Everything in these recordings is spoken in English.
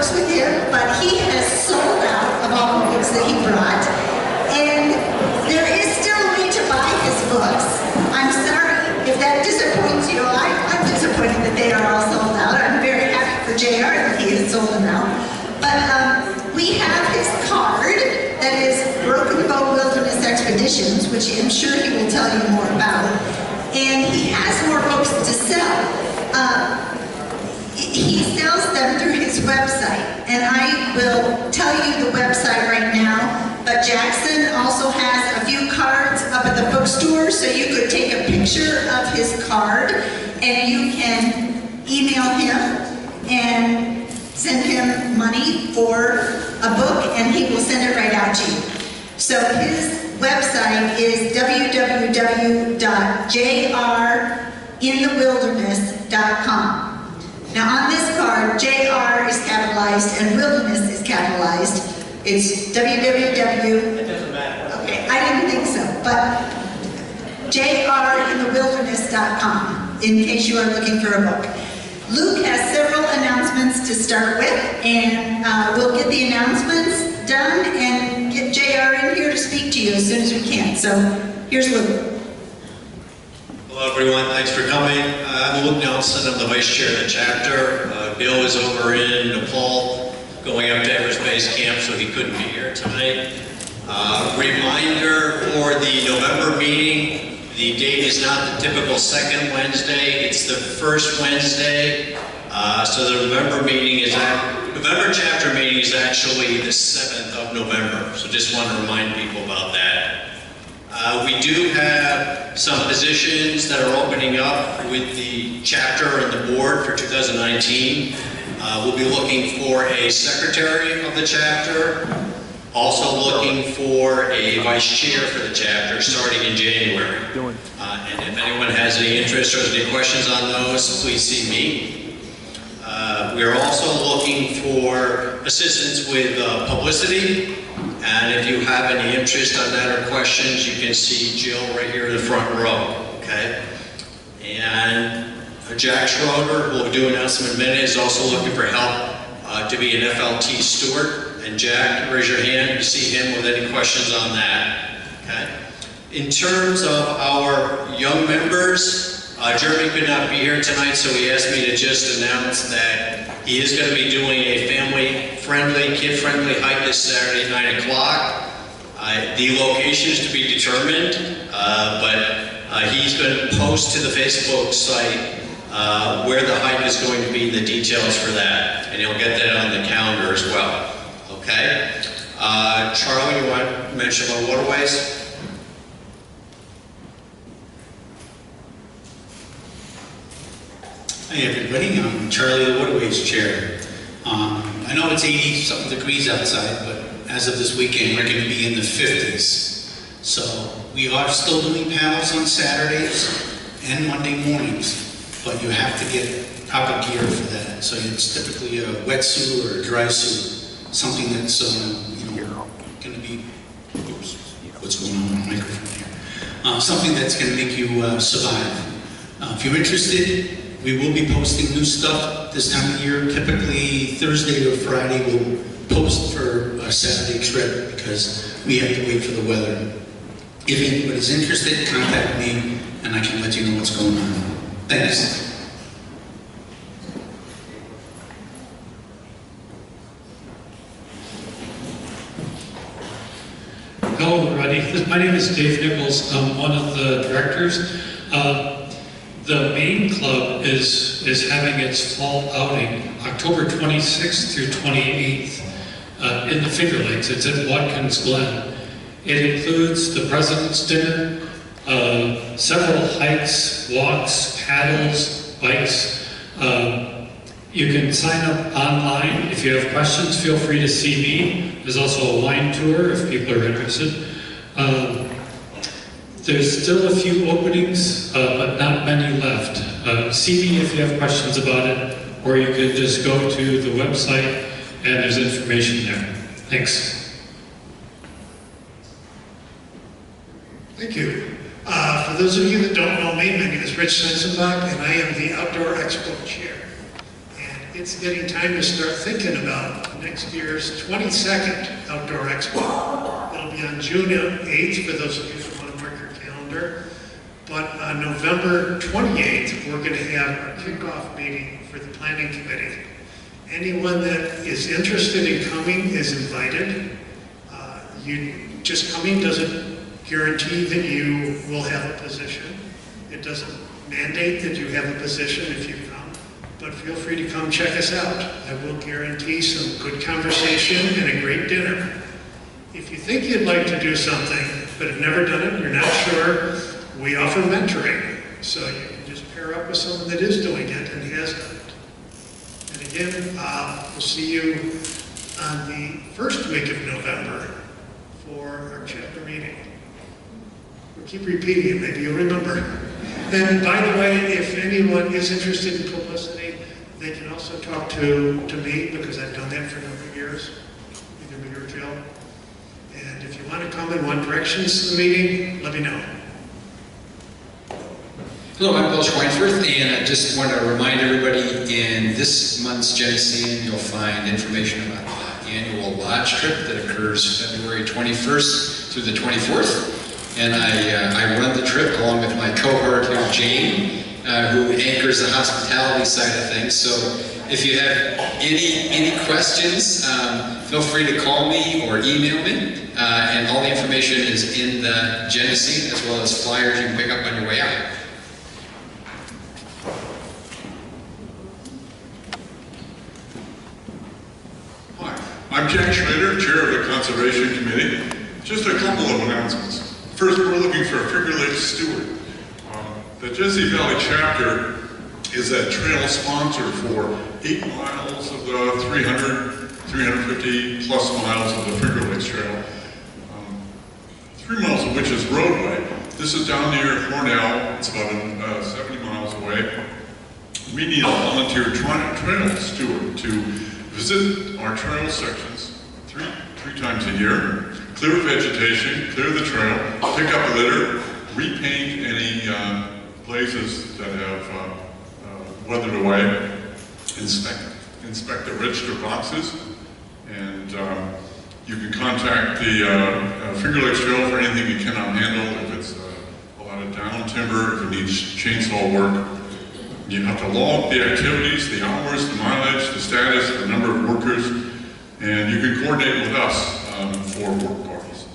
books with him, but he has sold out of all the books that he brought. And there is still a way to buy his books. I'm sorry if that disappoints you. I'm disappointed that they are all sold out. I'm very happy for JR that he has sold them out. But we have his card that is Broken Bow Wilderness Expeditions, which I'm sure he will tell you more about. And he has more books to sell. He sells them through his website, and I will tell you the website right now. But Jackson also has a few cards up at the bookstore, so you could take a picture of his card, and you can email him and send him money for a book, and he will send it right out to you. So his website is www.jrinthewilderness.com. Now on this card, JR is capitalized and wilderness is capitalized. It's www. It doesn't matter. Okay, I didn't think so, but jrinthewilderness.com in case you are looking for a book. Luke has several announcements to start with, and we'll get the announcements done and get JR in here to speak to you as soon as we can. So here's Luke. Hello everyone, thanks for coming. I'm Luke Nelson, I'm the Vice Chair of the chapter. Bill is over in Nepal, going up to Everest Base Camp, so he couldn't be here tonight. Reminder for the November meeting, the date is not the typical second Wednesday, it's the first Wednesday. So the November chapter meeting is actually the 7th of November, so just want to remind people about that. We do have some positions that are opening up with the chapter and the board for 2019. We'll be looking for a secretary of the chapter, also looking for a vice chair for the chapter starting in January. And if anyone has any interest or has any questions on those, please see me. We are also looking for assistance with publicity. And if you have any interest on that or questions, you can see Jill right here in the front row, okay? And Jack Schroeder, who will do an announcement in a minute, is also looking for help to be an FLT steward. And Jack, raise your hand to see him with any questions on that, okay? In terms of our young members, Jeremy could not be here tonight, so he asked me to just announce that he is going to be doing a family-friendly, kid-friendly hike this Saturday at 9 o'clock. The location is to be determined, but he's going to post to the Facebook site where the hike is going to be, the details for that, and he'll get that on the calendar as well. Okay? Charlie, you want to mention about waterways? Hi everybody, I'm Charlie, the Waterways Chair. I know it's 80-something degrees outside, but as of this weekend, we're going to be in the 50s. So we are still doing panels on Saturdays and Monday mornings, but you have to get proper gear for that. So it's typically a wetsuit or a dry suit, something that's going to be. Oops, what's going on with the microphone here? Something that's going to make you survive. If you're interested, we will be posting new stuff this time of year. Typically, Thursday or Friday, we'll post for a Saturday trip because we have to wait for the weather. If anybody's interested, contact me and I can let you know what's going on. Thanks. Hello, everybody. My name is Dave Nichols. I'm one of the directors. The main club is having its fall outing October 26th through 28th in the Finger Lakes. It's at Watkins Glen. It includes the President's Dinner, several hikes, walks, paddles, bikes. You can sign up online. If you have questions, feel free to see me. There's also a wine tour if people are interested. There's still a few openings, but not many left. See me if you have questions about it, or you can just go to the website and there's information there. Thanks. Thank you. For those of you that don't know me, my name is Rich Sensenbach, and I am the Outdoor Expo Chair. And it's getting time to start thinking about next year's 22nd Outdoor Expo. It'll be on June 8th for those of you who want to mark your calendar. But on November 28th, we're going to have our kickoff meeting for the planning committee. Anyone that is interested in coming is invited. Just coming doesn't guarantee that you will have a position. It doesn't mandate that you have a position if you come. But feel free to come check us out. I will guarantee some good conversation and a great dinner. If you think you'd like to do something but have never done it, you're not sure, we offer mentoring. So you can just pair up with someone that is doing it and has done it. And again, we'll see you on the first week of November for our chapter meeting. We'll keep repeating it, maybe you'll remember. And by the way, if anyone is interested in publicity, they can also talk to me, because I've done that for a number of years, either me or Jill. And if you want to come and want directions to the meeting, let me know. Hello, I'm Bill Schweinsworth, and I just want to remind everybody in this month's Genesee, you'll find information about the annual lodge trip that occurs February 21st through the 24th. And I run the trip along with my cohort here, Jane, who anchors the hospitality side of things. So if you have any questions, feel free to call me or email me. And all the information is in the Genesee, as well as flyers you can pick up on your way out. I'm Jack Schrader, Chair of the Conservation Committee. Just a couple of announcements. First, we're looking for a Finger Lake steward. The Genesee Valley chapter is a trail sponsor for 8 miles of the 350 plus miles of the Finger Lakes Trail. 3 miles of which is roadway. This is down near Hornell. It's about 70 miles away. We need a volunteer trail steward to visit our trail sections three times a year, clear vegetation, clear the trail, pick up litter, repaint any places that have weathered away, inspect the register boxes, and you can contact the Finger Lakes Trail for anything you cannot handle. If it's a lot of down timber, if it needs chainsaw work, you have to log the activities, the hours, the mileage, the status, the number of workers, and you can coordinate with us for work parties.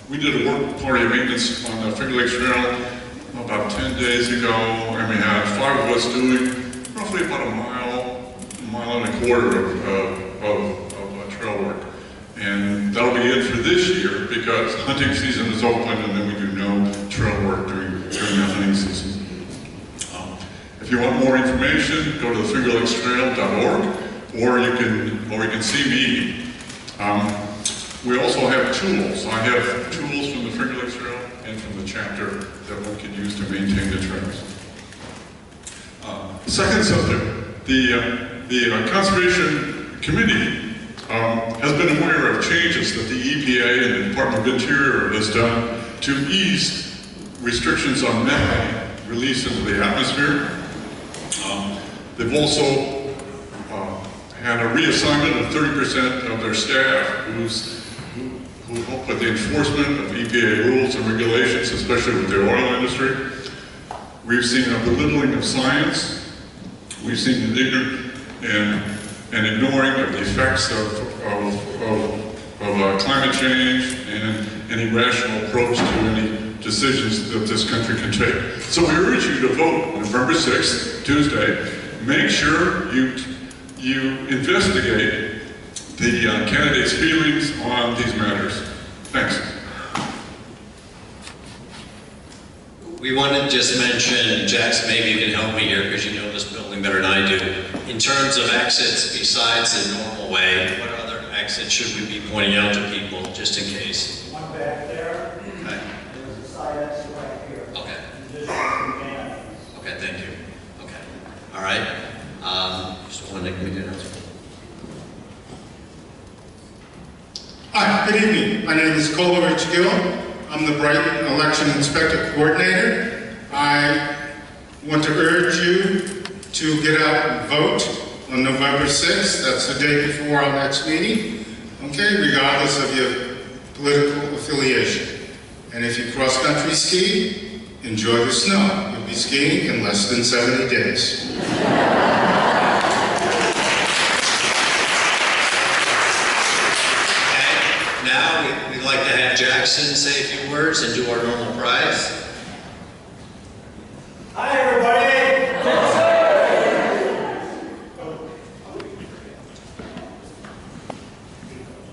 We did a work party of maintenance on the Finger Lakes Trail about 10 days ago, and we had 5 of us doing roughly about a mile and a quarter of trail work. And that'll be it for this year, because hunting season is open, and then we do no trail work during the hunting season. If you want more information, go to thefingerlakestrail.org, or you can see me. We also have tools. I have tools from the Finger Lakes Trail and from the chapter that one can use to maintain the trails. Second subject, the Conservation Committee has been aware of changes that the EPA and the Department of Interior has done to ease restrictions on methane released into the atmosphere. They've also had a reassignment of 30% of their staff who help with the enforcement of EPA rules and regulations, especially with the oil industry. We've seen a belittling of science. We've seen an ignorant and ignoring of the effects of climate change and an irrational approach to any decisions that this country can take. So we urge you to vote November 6th, Tuesday. Make sure you investigate the candidates' feelings on these matters. Thanks. We want to just mention, Jackson, maybe you can help me here because you know this building better than I do. In terms of exits, besides the normal way, what other exits should we be pointing out to people, just in case? One back there. Okay. There's a side exit right here. Okay. Okay, thank you. Okay. All right. Just wanted to make an announcement. Hi, good evening. My name is Coleridge Gill. I'm the Brighton Election Inspector Coordinator. I want to urge you to get out and vote. on November 6th. That's the day before our next meeting, okay, regardless of your political affiliation. And if you cross-country ski, enjoy the snow. You'll be skiing in less than 70 days. Now, we'd like to have Jackson say a few words and do our normal prize. Hi, everybody.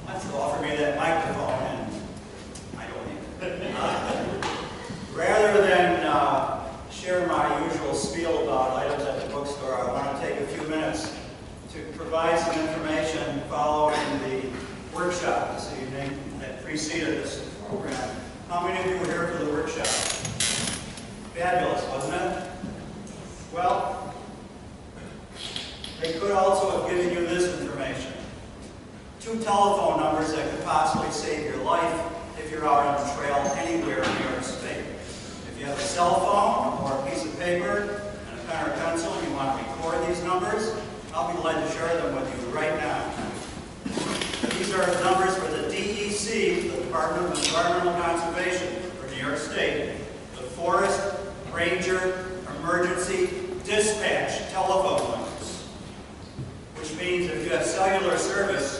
Let's offer me that microphone, and I don't need it. Rather than share my usual spiel about items at the bookstore, I want to take a few minutes to provide some information following the workshop this evening that preceded this program. How many of you were here for the workshop? Fabulous, wasn't it? Well, they could also have given you this information. 2 telephone numbers that could possibly save your life if you're out on the trail anywhere in New York State. If you have a cell phone or a piece of paper and a pen or pencil and you want to record these numbers, I'll be glad to share them with you right now. These are numbers for the DEC, the Department of Environmental Conservation for New York State, the Forest Ranger Emergency Dispatch telephone numbers, which means if you have cellular service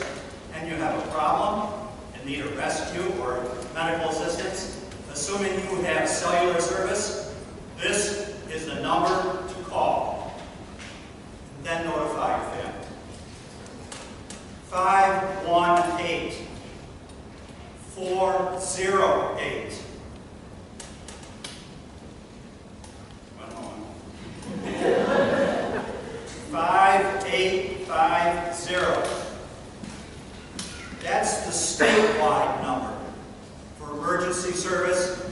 and you have a problem and need a rescue or medical assistance, assuming you have cellular service, this is the number to call. Then notify your family. 518 408. One moment. 5850. That's the statewide number for emergency service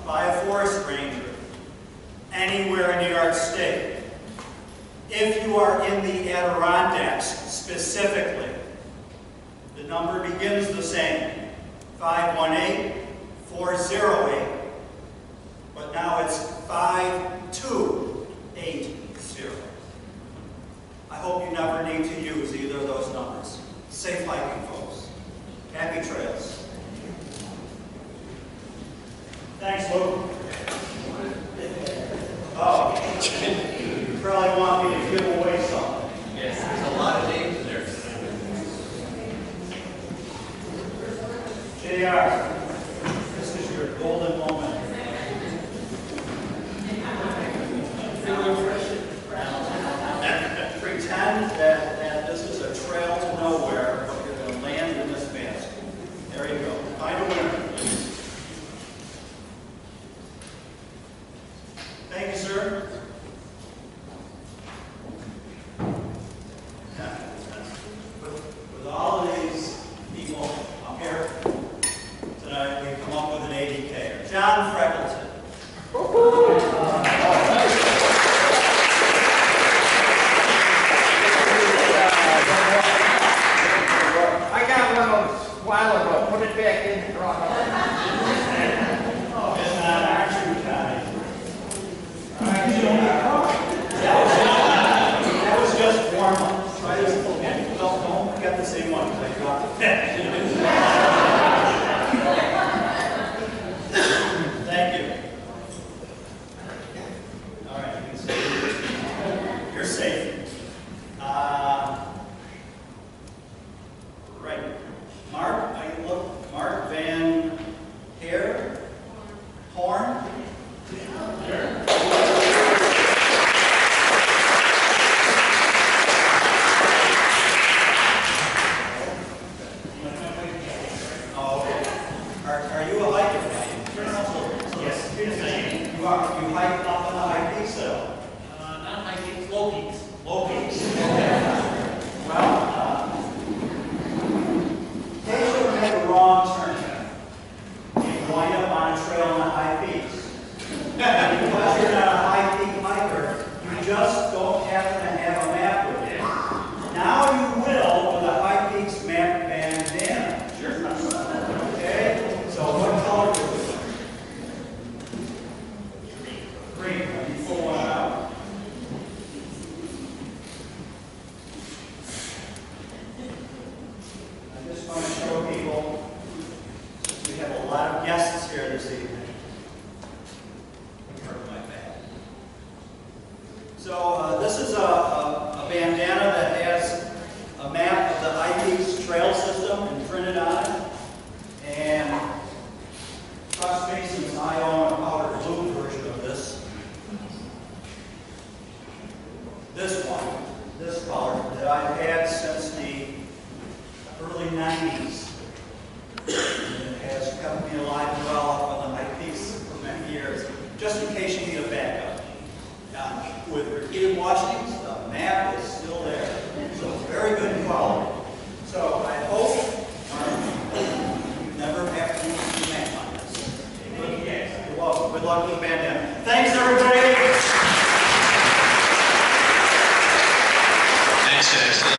by a forest ranger anywhere in New York State. If you are in the Adirondacks specifically, the number begins the same, 518-408, but now it's 5280. I hope you never need to use either of those numbers. Safe hiking, folks. Happy trails. Thanks, Luke. Oh, you probably want me to give away something. Yes, there's a lot of names in there. JR, this is your golden moment. Pretend that this is a trail to nowhere, but you're going to land in this basket. There you go. Find a winner, please. Thank you, sir. With all of these people up here tonight, we come up with an ADK. John Freckleton. I got one a while ago. Put it back in the drawer. It's not actually kind. That was just warm up. Try this again. Don't get the same one because I dropped it. Thank you. All right, you can stay. You're safe. Right. Mark, I look. Mark Van Horn. that I've had since the early 90s. It has kept me alive and well on my piece for many years, just in case you need a backup. With repeated watchings, the map is still there. So it's very good quality. So I hope you never have to use the map on this. You're welcome. Good luck with the band.